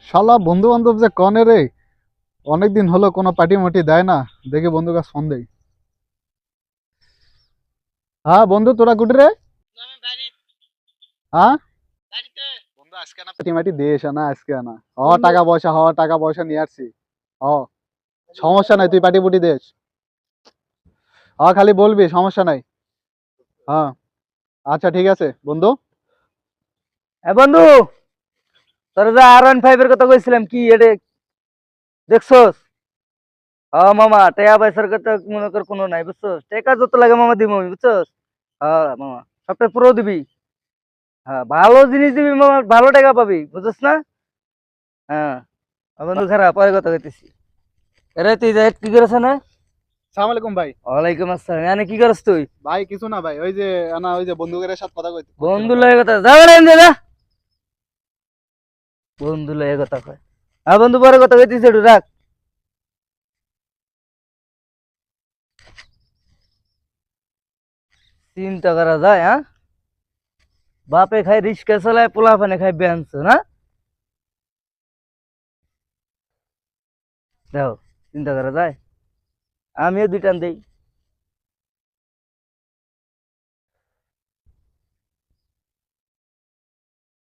শালা বন্ধু বান্ধব যে কনে রে, অনেকদিন হলো কোনো পার্টি মাটি দেয় না। দেখি বন্ধু কাছে ফোন দেই। হ্যাঁ বন্ধু, তোরা কুটি রে? হ্যাঁ বন্ধু, আজকে না পার্টি মাটি দিয়ে এসে না, আজকে না। টাকা পয়সা নিয়ে আসছি। হ, সমস্যা নাই, তুই পার্টি পুটি দেস। হ্যাঁ খালি বলবি, সমস্যা নাই। হ্যাঁ, আচ্ছা ঠিক আছে বন্ধু। বন্ধু, তোর যে R15 এর কথা কইছিলাম, কি এটা দেখছস? মামা টেয়া পয়সার কথা মনে কর কোনো নাই, বুঝছস? টাকা যত লাগে মামা দিবি, বুঝছস? মামা সবটা পুরো দিবি। হ্যাঁ, ভালো জিনিস দিবি মামা, ভালো টাকা পাবি, বুঝছস না? হ্যাঁ। বন্ধু খারাপ, পরে কথা কইতেছি। আরে তুই যাই কি করছ না? সালাম আলাইকুম ভাই। ওয়ালাইকুম আসসালাম। এনে কি করছ তুই? ভাই কিছু না ভাই, ওই যে বন্ধুদের সাথে কথা করছিলাম বন্ধু ভাই। লয়ে কথা যাবে না, যা। বন্ধু লয়ে কথা কয়। বন্ধু পরে কথা কইতেছি, একটু রাখ। চিন্তা করা যায়, হ্যাঁ? বাপে খায় রিক্সা চালায়, পোলা পানে খায় বেঞ্চ, না? দেখো, চিন্তা করা যায়। আমিও দুইটান দেই।